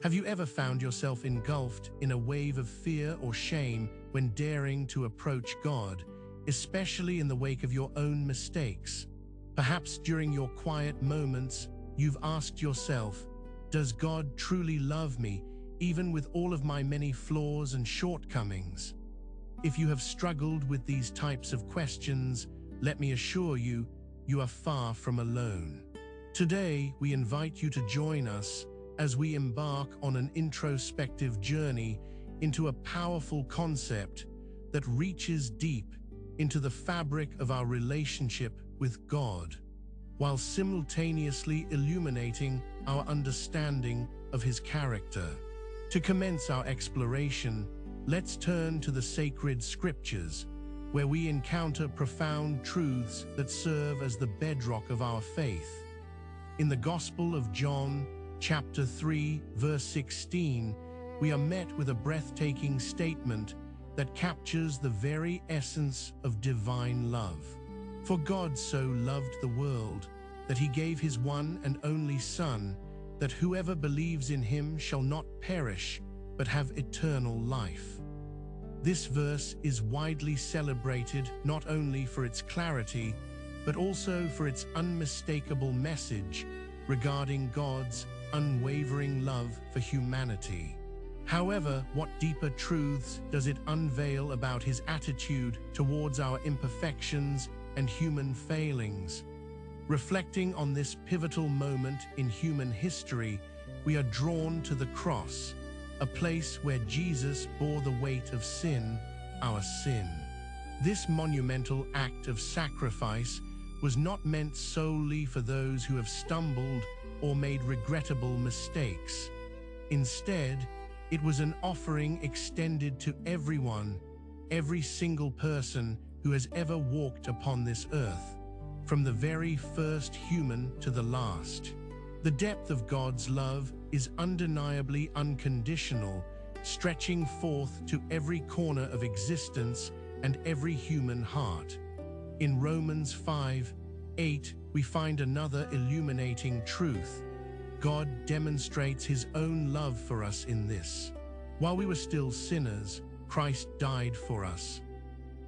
Have you ever found yourself engulfed in a wave of fear or shame when daring to approach God, especially in the wake of your own mistakes? Perhaps during your quiet moments, you've asked yourself, does God truly love me, even with all of my many flaws and shortcomings? If you have struggled with these types of questions, let me assure you, you are far from alone. Today, we invite you to join us as we embark on an introspective journey into a powerful concept that reaches deep into the fabric of our relationship with God, while simultaneously illuminating our understanding of His character. To commence our exploration, let's turn to the sacred scriptures, where we encounter profound truths that serve as the bedrock of our faith. In the Gospel of John, chapter 3, verse 16, we are met with a breathtaking statement that captures the very essence of divine love. For God so loved the world that He gave His one and only Son, that whoever believes in Him shall not perish, but have eternal life. This verse is widely celebrated not only for its clarity, but also for its unmistakable message regarding God's unwavering love for humanity. However, what deeper truths does it unveil about His attitude towards our imperfections and human failings? Reflecting on this pivotal moment in human history, we are drawn to the cross, a place where Jesus bore the weight of sin, our sin. This monumental act of sacrifice was not meant solely for those who have stumbled or made regrettable mistakes. Instead, it was an offering extended to everyone, every single person who has ever walked upon this earth, from the very first human to the last. The depth of God's love is undeniably unconditional, stretching forth to every corner of existence and every human heart. In Romans 5:8, we find another illuminating truth. God demonstrates His own love for us in this: while we were still sinners, Christ died for us.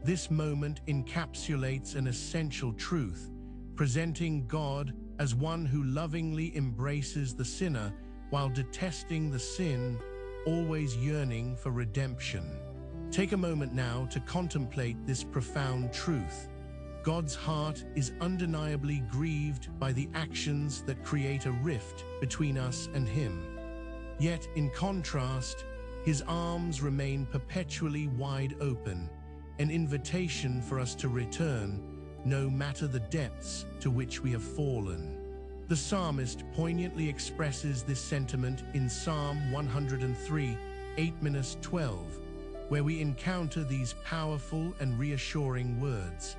This moment encapsulates an essential truth, presenting God as one who lovingly embraces the sinner while detesting the sin, always yearning for redemption. Take a moment now to contemplate this profound truth. God's heart is undeniably grieved by the actions that create a rift between us and Him. Yet, in contrast, His arms remain perpetually wide open, an invitation for us to return, no matter the depths to which we have fallen. The psalmist poignantly expresses this sentiment in Psalm 103, 8-12, where we encounter these powerful and reassuring words.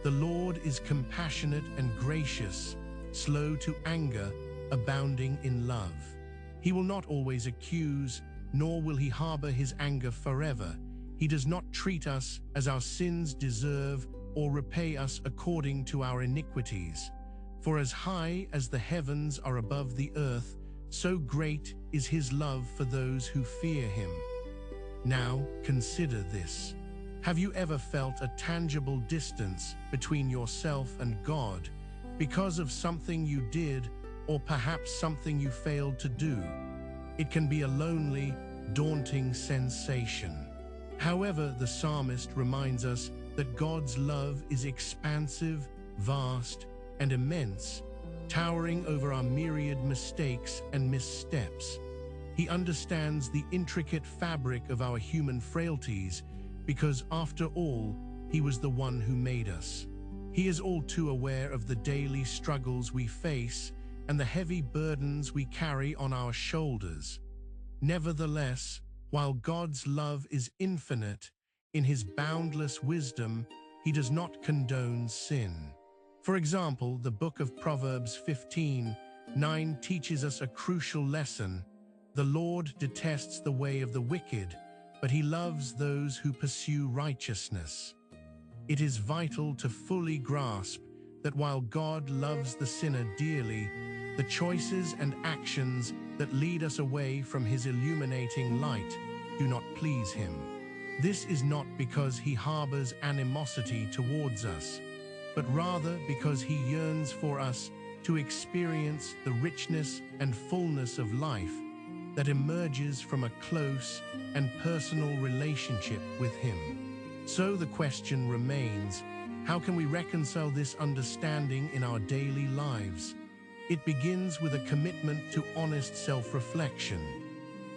The Lord is compassionate and gracious, slow to anger, abounding in love. He will not always accuse, nor will He harbor His anger forever. He does not treat us as our sins deserve or repay us according to our iniquities. For as high as the heavens are above the earth, so great is His love for those who fear Him. Now, consider this. Have you ever felt a tangible distance between yourself and God because of something you did or perhaps something you failed to do? It can be a lonely, daunting sensation. However, the psalmist reminds us that God's love is expansive, vast, and immense, towering over our myriad mistakes and missteps. He understands the intricate fabric of our human frailties because, after all, He was the one who made us. He is all too aware of the daily struggles we face and the heavy burdens we carry on our shoulders. Nevertheless, while God's love is infinite, in His boundless wisdom, He does not condone sin. For example, the book of Proverbs 15:9 teaches us a crucial lesson. The Lord detests the way of the wicked, but He loves those who pursue righteousness. It is vital to fully grasp that while God loves the sinner dearly, the choices and actions that lead us away from his illuminating light do not please him. This is not because he harbors animosity towards us, but rather because he yearns for us to experience the richness and fullness of life that emerges from a close and personal relationship with him. So the question remains, how can we reconcile this understanding in our daily lives? It begins with a commitment to honest self-reflection.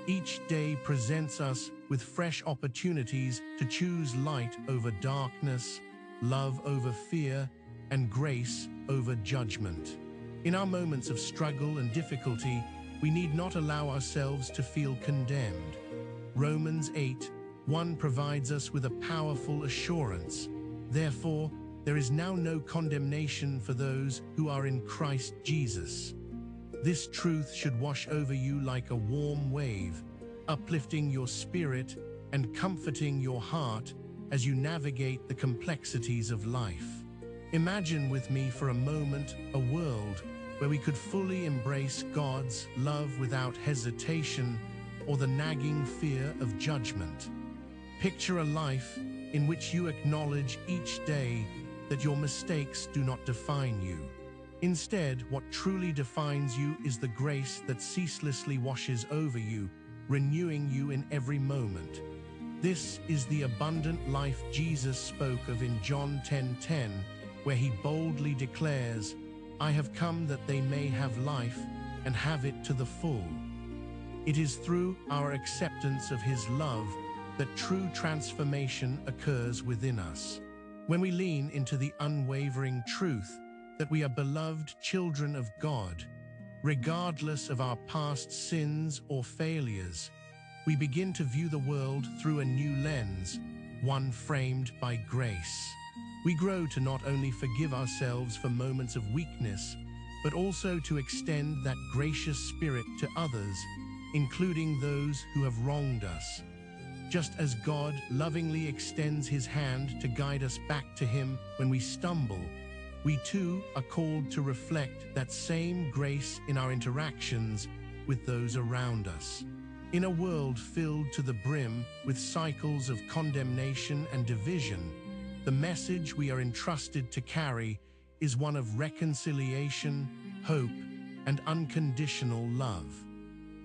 Each day presents us with fresh opportunities to choose light over darkness, love over fear, and grace over judgment. In our moments of struggle and difficulty, we need not allow ourselves to feel condemned. Romans 8:1 provides us with a powerful assurance. Therefore, there is now no condemnation for those who are in Christ Jesus. This truth should wash over you like a warm wave, uplifting your spirit and comforting your heart as you navigate the complexities of life. Imagine with me for a moment a world where we could fully embrace God's love without hesitation or the nagging fear of judgment. Picture a life in which you acknowledge each day that your mistakes do not define you. Instead, what truly defines you is the grace that ceaselessly washes over you, renewing you in every moment. This is the abundant life Jesus spoke of in John 10:10, where he boldly declares, "I have come that they may have life and have it to the full." It is through our acceptance of his love that true transformation occurs within us. When we lean into the unwavering truth that we are beloved children of God, regardless of our past sins or failures, we begin to view the world through a new lens, one framed by grace. We grow to not only forgive ourselves for moments of weakness, but also to extend that gracious spirit to others, including those who have wronged us. Just as God lovingly extends his hand to guide us back to him when we stumble, we too are called to reflect that same grace in our interactions with those around us. In a world filled to the brim with cycles of condemnation and division, the message we are entrusted to carry is one of reconciliation, hope, and unconditional love.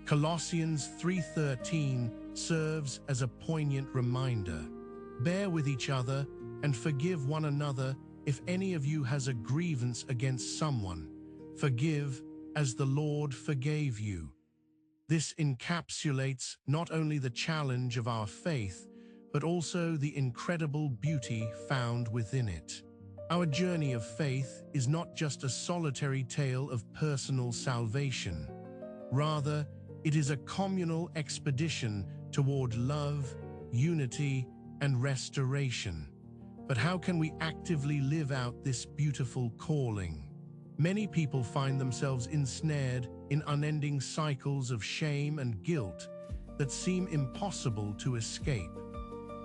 Colossians 3:13 serves as a poignant reminder. Bear with each other and forgive one another if any of you has a grievance against someone. Forgive as the Lord forgave you. This encapsulates not only the challenge of our faith, but also the incredible beauty found within it. Our journey of faith is not just a solitary tale of personal salvation. Rather, it is a communal expedition toward love, unity, and restoration. But how can we actively live out this beautiful calling? Many people find themselves ensnared in unending cycles of shame and guilt that seem impossible to escape.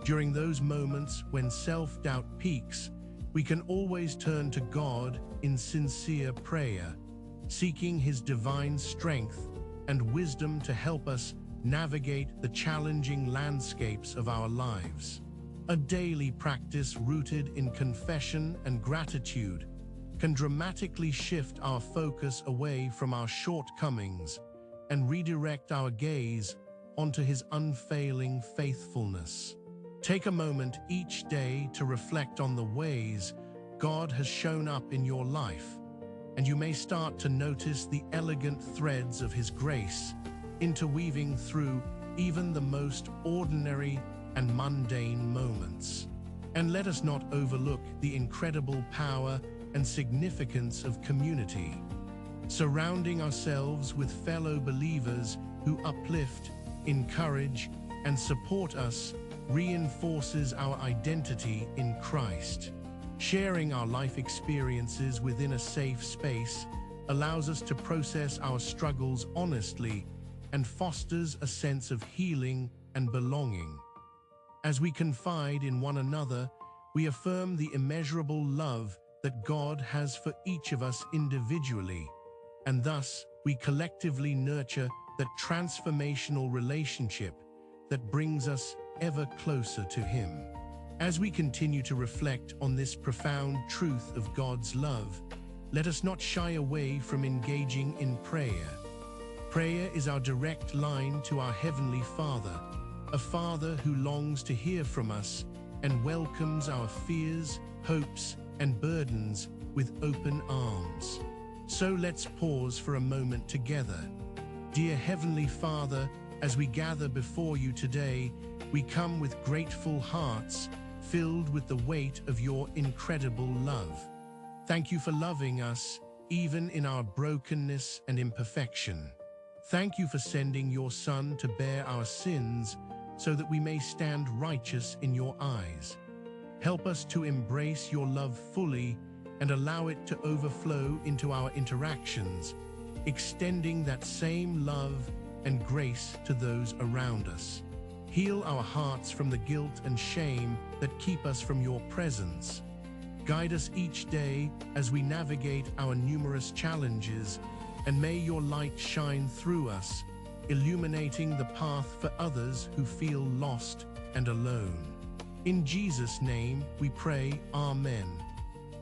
During those moments when self-doubt peaks, we can always turn to God in sincere prayer, seeking his divine strength and wisdom to help us navigate the challenging landscapes of our lives. A daily practice rooted in confession and gratitude can dramatically shift our focus away from our shortcomings and redirect our gaze onto his unfailing faithfulness. Take a moment each day to reflect on the ways God has shown up in your life, and you may start to notice the elegant threads of his grace interweaving through even the most ordinary and mundane moments. And let us not overlook the incredible power and significance of community. Surrounding ourselves with fellow believers who uplift, encourage, and support us reinforces our identity in Christ. Sharing our life experiences within a safe space allows us to process our struggles honestly and fosters a sense of healing and belonging. As we confide in one another, we affirm the immeasurable love that God has for each of us individually, and thus we collectively nurture that transformational relationship that brings us ever closer to Him. As we continue to reflect on this profound truth of God's love, let us not shy away from engaging in prayer. Prayer is our direct line to our Heavenly Father, a Father who longs to hear from us and welcomes our fears, hopes, and burdens with open arms. So let's pause for a moment together. Dear Heavenly Father, as we gather before you today, we come with grateful hearts, filled with the weight of your incredible love. Thank you for loving us, even in our brokenness and imperfection. Thank you for sending your Son to bear our sins so that we may stand righteous in your eyes. Help us to embrace your love fully and allow it to overflow into our interactions, extending that same love and grace to those around us. Heal our hearts from the guilt and shame that keep us from your presence. Guide us each day as we navigate our numerous challenges, and may your light shine through us, illuminating the path for others who feel lost and alone. In Jesus' name we pray, Amen.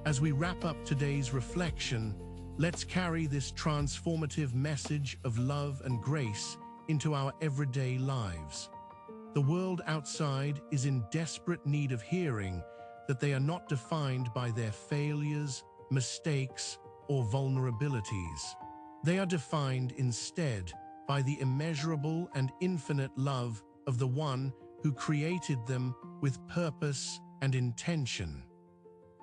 As we wrap up today's reflection, let's carry this transformative message of love and grace into our everyday lives. The world outside is in desperate need of hearing that they are not defined by their failures, mistakes, or vulnerabilities. They are defined instead by the immeasurable and infinite love of the one who created them with purpose and intention.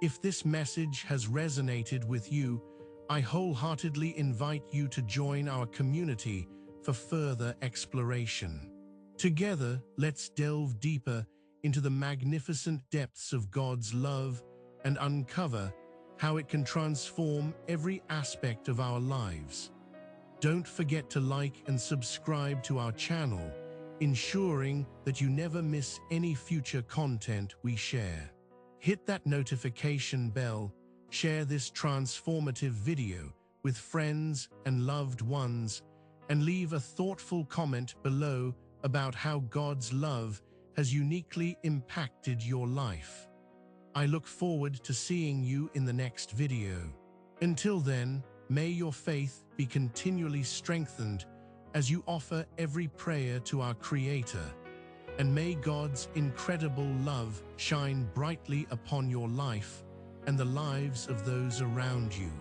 If this message has resonated with you, I wholeheartedly invite you to join our community for further exploration. Together, let's delve deeper into the magnificent depths of God's love and uncover how it can transform every aspect of our lives. Don't forget to like and subscribe to our channel, ensuring that you never miss any future content we share. Hit that notification bell, share this transformative video with friends and loved ones, and leave a thoughtful comment below about how God's love has uniquely impacted your life. I look forward to seeing you in the next video. Until then, may your faith be continually strengthened as you offer every prayer to our Creator, and may God's incredible love shine brightly upon your life and the lives of those around you.